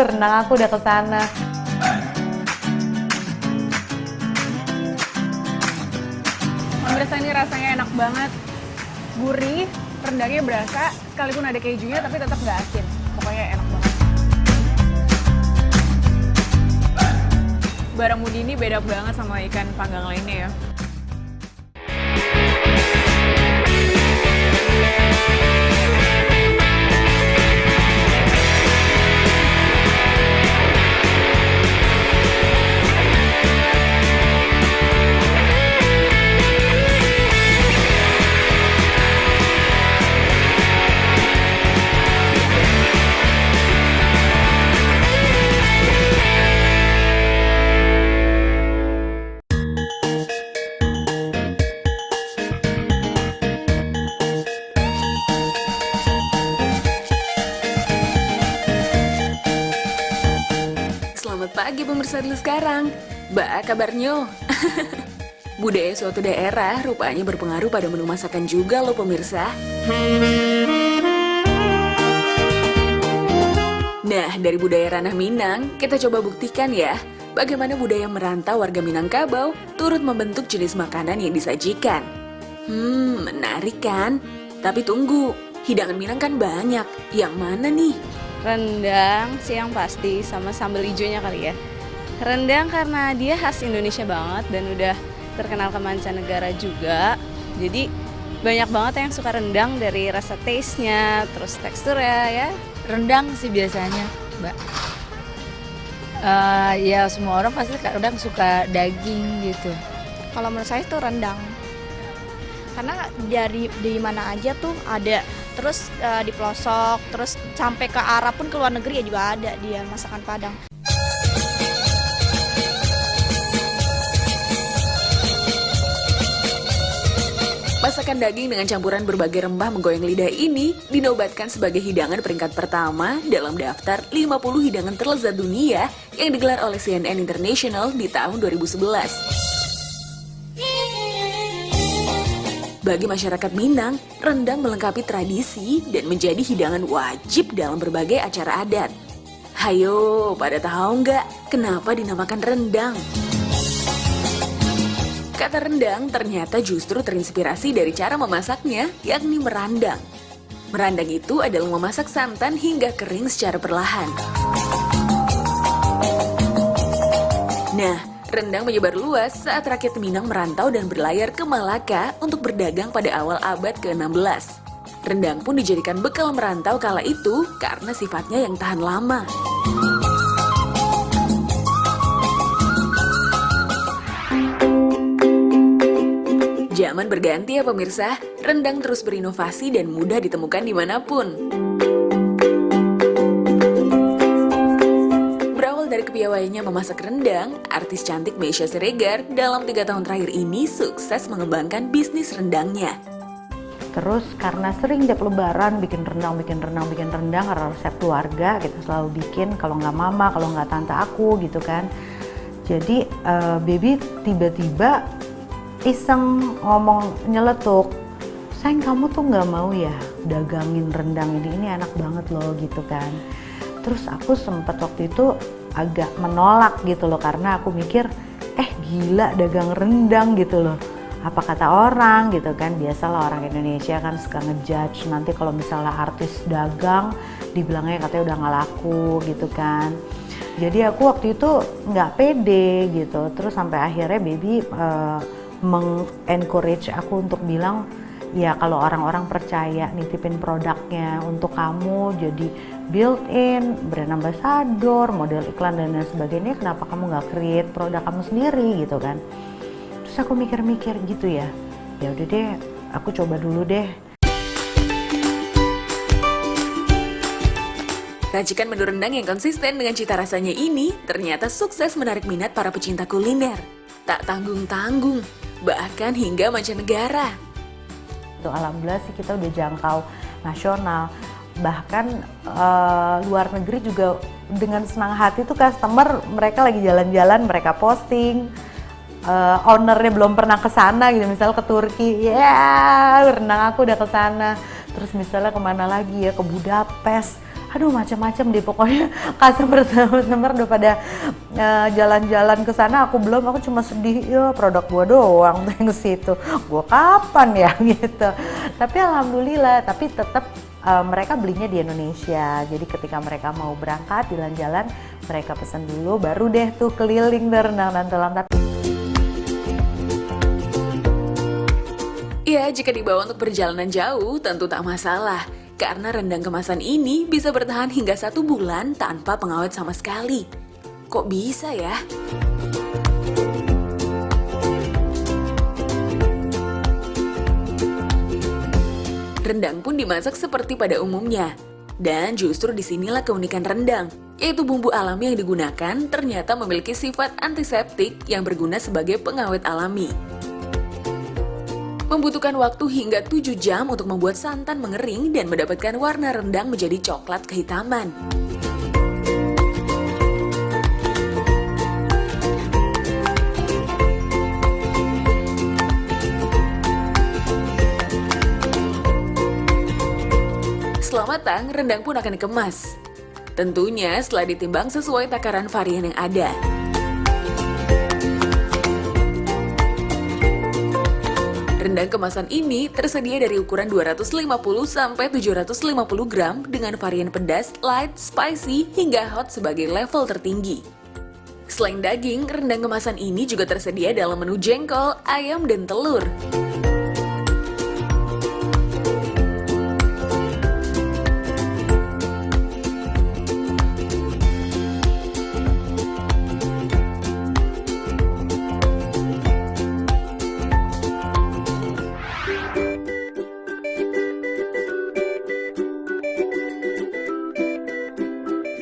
renang aku udah kesana. Pemirsa, ini rasanya enak banget, gurih, rendangnya berasa, sekalipun ada kejunya tapi tetap nggak asin. Pokoknya enak banget. Barramundi ini beda banget sama ikan panggang lainnya ya. Selamat pagi pemirsa dulu sekarang. Ba kabarnya? Budaya suatu daerah rupanya berpengaruh pada menu masakan juga loh pemirsa. Nah, dari budaya ranah Minang, kita coba buktikan ya bagaimana budaya merantau warga Minangkabau turut membentuk jenis makanan yang disajikan. Menarik kan? Tapi tunggu, hidangan Minang kan banyak. Yang mana nih? Rendang sih yang pasti, sama sambal hijaunya kali ya. Rendang karena dia khas Indonesia banget dan udah terkenal ke mancanegara juga. Jadi banyak banget yang suka rendang dari rasa taste-nya, terus teksturnya ya. Rendang sih biasanya, Mbak. Ya semua orang pasti kadang suka daging gitu. Kalau menurut saya itu rendang. Karena di mana aja tuh ada. Terus di pelosok, terus sampai ke Arab pun, ke luar negeri ya juga ada dia masakan Padang. Masakan daging dengan campuran berbagai rempah menggoyang lidah ini dinobatkan sebagai hidangan peringkat pertama dalam daftar 50 hidangan terlezat dunia yang digelar oleh CNN International di tahun 2011. Bagi masyarakat Minang, rendang melengkapi tradisi dan menjadi hidangan wajib dalam berbagai acara adat. Hayo, pada tahu nggak kenapa dinamakan rendang? Kata rendang ternyata justru terinspirasi dari cara memasaknya, yakni merandang. Merandang itu adalah memasak santan hingga kering secara perlahan. Nah, rendang menyebar luas saat rakyat Minang merantau dan berlayar ke Malaka untuk berdagang pada awal abad ke-16. Rendang pun dijadikan bekal merantau kala itu karena sifatnya yang tahan lama. Zaman berganti ya pemirsa, rendang terus berinovasi dan mudah ditemukan dimanapun. Dari kepiawaiannya memasak rendang, artis cantik Meisya Siregar dalam 3 tahun terakhir ini sukses mengembangkan bisnis rendangnya. Terus karena sering tiap lebaran bikin rendang karena resep keluarga kita selalu bikin, kalau nggak mama, kalau nggak tante aku gitu kan. Jadi baby tiba-tiba iseng ngomong nyeletuk, sayang kamu tuh nggak mau ya dagangin rendang ini enak banget loh gitu kan. Terus aku sempat waktu itu agak menolak gitu loh, karena aku mikir gila dagang rendang gitu loh, apa kata orang gitu kan. Biasalah orang Indonesia kan suka ngejudge nanti kalau misalnya artis dagang dibilangnya katanya udah nggak laku gitu kan. Jadi aku waktu itu nggak pede gitu. Terus sampai akhirnya baby meng-encourage aku untuk bilang, ya kalau orang-orang percaya nitipin produknya untuk kamu jadi built-in, brand ambassador, model iklan dan lain sebagainya, kenapa kamu nggak create produk kamu sendiri gitu kan. Terus aku mikir-mikir gitu ya udah deh aku coba dulu deh. Racikan menu rendang yang konsisten dengan cita rasanya ini ternyata sukses menarik minat para pecinta kuliner. Tak tanggung-tanggung, bahkan hingga mancanegara. Itu alhamdulillah sih kita udah jangkau nasional. Bahkan luar negeri juga dengan senang hati tuh customer, mereka lagi jalan-jalan mereka posting, ownernya belum pernah ke sana gitu, misal ke Turki, rendang aku udah ke sana. Terus misalnya kemana lagi ya, ke Budapest, aduh macam-macam deh pokoknya. Customer udah pada jalan-jalan ke sana, aku belum, aku cuma sedih, ya produk gua doang tuh yang ke situ, gua kapan ya gitu. Tapi alhamdulillah, tapi tetap mereka belinya di Indonesia. Jadi ketika mereka mau berangkat jalan-jalan, mereka pesan dulu, baru deh tuh keliling deh rendang dan telang. Ya, jika dibawa untuk perjalanan jauh tentu tak masalah. Karena rendang kemasan ini bisa bertahan hingga 1 bulan tanpa pengawet sama sekali. Kok bisa ya? Rendang pun dimasak seperti pada umumnya. Dan justru disinilah keunikan rendang, yaitu bumbu alami yang digunakan ternyata memiliki sifat antiseptik yang berguna sebagai pengawet alami. Membutuhkan waktu hingga 7 jam untuk membuat santan mengering dan mendapatkan warna rendang menjadi coklat kehitaman. Setelah matang, rendang pun akan dikemas. Tentunya setelah ditimbang sesuai takaran varian yang ada. Rendang kemasan ini tersedia dari ukuran 250 sampai 750 gram dengan varian pedas, light, spicy, hingga hot sebagai level tertinggi. Selain daging, rendang kemasan ini juga tersedia dalam menu jengkol, ayam, dan telur.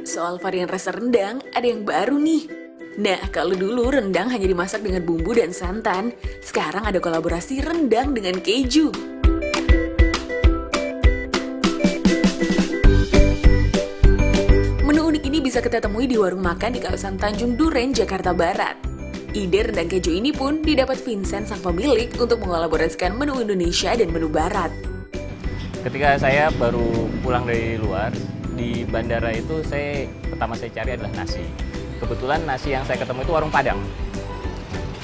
Soal varian rasa rendang, ada yang baru nih. Nah, kalau dulu rendang hanya dimasak dengan bumbu dan santan, sekarang ada kolaborasi rendang dengan keju. Menu unik ini bisa kita temui di warung makan di kawasan Tanjung Duren, Jakarta Barat. Ide rendang keju ini pun didapat Vincent sang pemilik untuk mengolaborasikan menu Indonesia dan menu Barat. Ketika saya baru pulang dari luar, di bandara itu pertama saya cari adalah nasi. Kebetulan nasi yang saya ketemu itu warung Padang.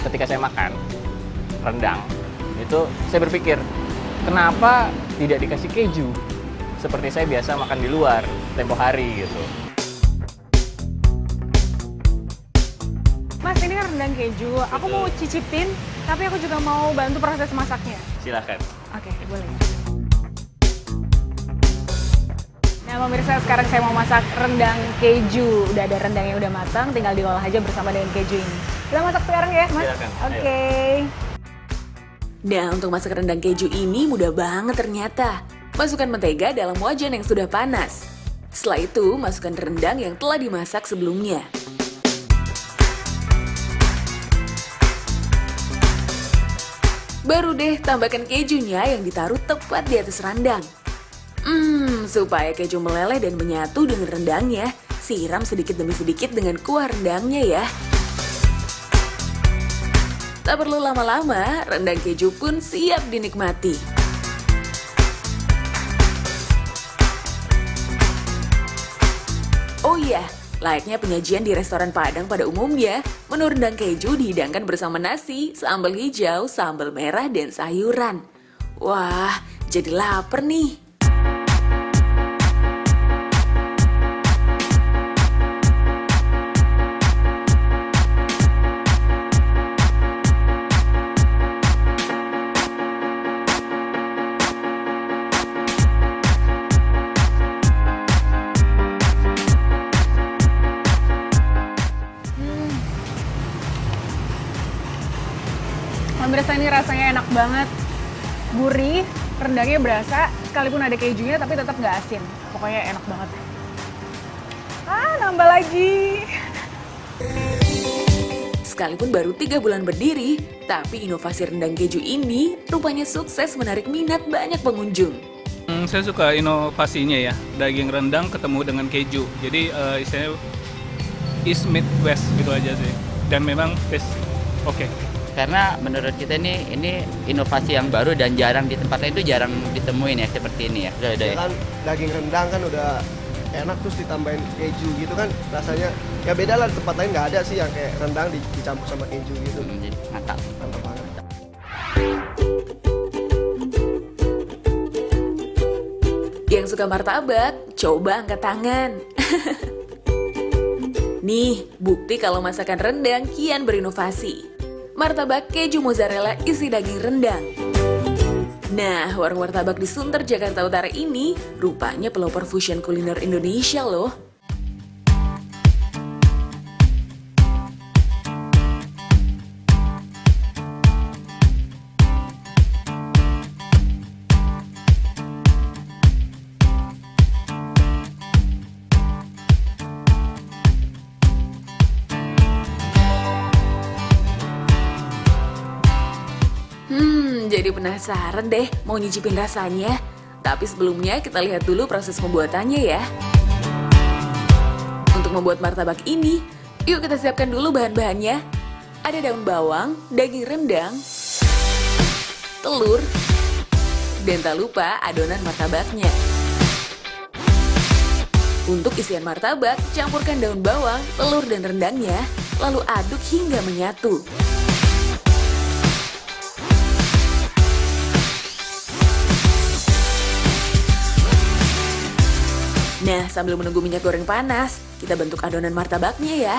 Ketika saya makan rendang, itu saya berpikir, kenapa tidak dikasih keju? Seperti saya biasa makan di luar tempo hari gitu. Mas, ini kan rendang keju. Aku mau cicipin, tapi aku juga mau bantu proses masaknya. Silakan. Oke, boleh. Nah, pemirsa, sekarang saya mau masak rendang keju. Udah ada rendang yang udah matang, tinggal diolah aja bersama dengan keju ini. Kita masak sekarang ya, Mas? Silakan. Oke. Nah, untuk masak rendang keju ini mudah banget ternyata. Masukkan mentega dalam wajan yang sudah panas. Setelah itu, masukkan rendang yang telah dimasak sebelumnya. Baru deh tambahkan kejunya yang ditaruh tepat di atas rendang. Supaya keju meleleh dan menyatu dengan rendangnya, siram sedikit demi sedikit dengan kuah rendangnya ya. Tak perlu lama-lama, rendang keju pun siap dinikmati. Oh iya, layaknya penyajian di restoran Padang pada umumnya, menu rendang keju dihidangkan bersama nasi, sambal hijau, sambal merah, dan sayuran. Wah, jadi lapar nih. Pemirsa, ini rasanya enak banget, gurih, rendangnya berasa, sekalipun ada kejunya tapi tetap nggak asin. Pokoknya enak banget. Nambah lagi. Sekalipun baru 3 bulan berdiri, tapi inovasi rendang keju ini rupanya sukses menarik minat banyak pengunjung. Saya suka inovasinya ya, daging rendang ketemu dengan keju. Jadi istilahnya East meet West gitu aja sih. Dan memang taste oke. Karena menurut kita ini inovasi yang baru dan jarang di tempat lain itu jarang ditemuin ya seperti ini ya. Kan daging rendang kan udah enak terus ditambahin keju gitu kan rasanya ya beda lah, di tempat lain nggak ada sih yang kayak rendang dicampur sama keju gitu. Jadi mantap. Mantap banget. Yang suka martabak, coba angkat tangan. Nih, bukti kalau masakan rendang kian berinovasi. Martabak keju mozzarella isi daging rendang. Nah, warung martabak di Sunter, Jakarta Utara ini rupanya pelopor fusion kuliner Indonesia loh. Jadi penasaran deh mau nyicipin rasanya. Tapi sebelumnya kita lihat dulu proses pembuatannya ya. Untuk membuat martabak ini, yuk kita siapkan dulu bahan-bahannya. Ada daun bawang, daging rendang, telur, dan tak lupa adonan martabaknya. Untuk isian martabak, campurkan daun bawang, telur, dan rendangnya, lalu aduk hingga menyatu. Nah, sambil menunggu minyak goreng panas, kita bentuk adonan martabaknya ya.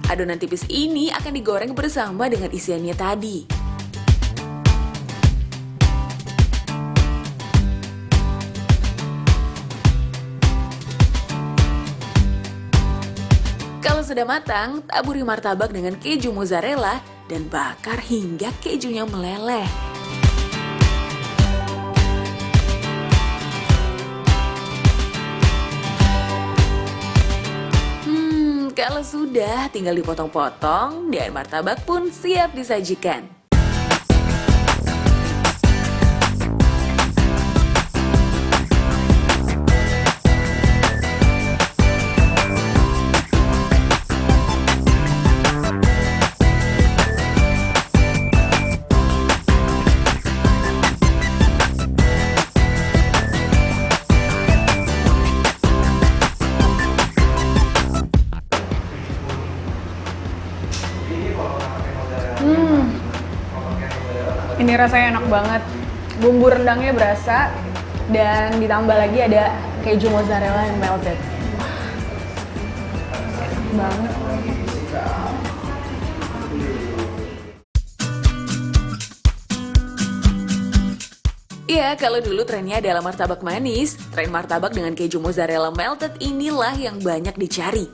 Adonan tipis ini akan digoreng bersama dengan isiannya tadi. Kalau sudah matang, taburi martabak dengan keju mozzarella dan bakar hingga kejunya meleleh. Kalau sudah, tinggal dipotong-potong dan martabak pun siap disajikan. Ini rasanya enak banget. Bumbu rendangnya berasa dan ditambah lagi ada keju mozzarella yang melted. Enak banget. Ya, kalau dulu trennya adalah martabak manis, tren martabak dengan keju mozzarella melted inilah yang banyak dicari.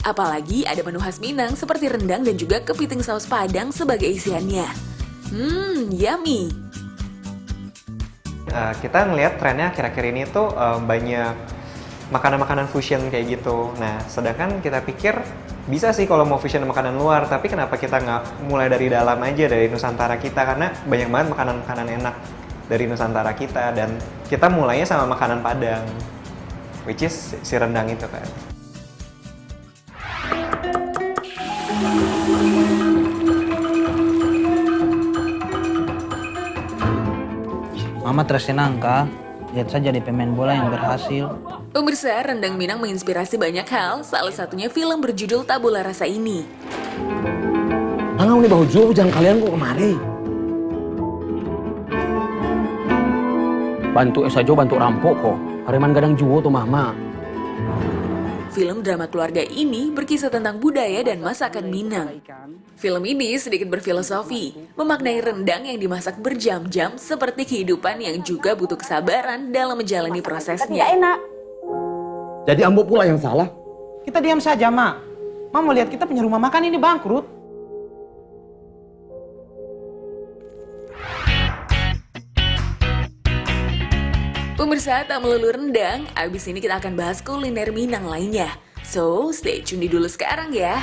Apalagi ada menu khas Minang seperti rendang dan juga kepiting saus Padang sebagai isiannya. Yummy. Kita ngelihat trennya akhir-akhir ini tuh banyak makanan-makanan fusion kayak gitu. Nah, sedangkan kita pikir bisa sih kalau mau fusion makanan luar, tapi kenapa kita nggak mulai dari dalam aja, dari Nusantara kita? Karena banyak banget makanan-makanan enak dari Nusantara kita, dan kita mulainya sama makanan Padang, which is si rendang itu kan. Mama tersenangka, lihat saja di pemain bola yang berhasil. Pemirsa, rendang Minang menginspirasi banyak hal, salah satunya film berjudul Tabula Rasa ini. Angau nih bahu jauh, jangan kalian kok kemari. Bantu saja bantu rampok kok, Hariman gadang juwo tuh mama. Film drama keluarga ini berkisah tentang budaya dan masakan Minang. Film ini sedikit berfilosofi, memaknai rendang yang dimasak berjam-jam seperti kehidupan yang juga butuh kesabaran dalam menjalani prosesnya. Tidak enak. Jadi ambo pula yang salah. Kita diam saja, Mak. Mak mau lihat kita punya rumah makan ini bangkrut. Pemirsa, tak melulu rendang, abis ini kita akan bahas kuliner Minang lainnya. So, stay tune di dulu sekarang ya.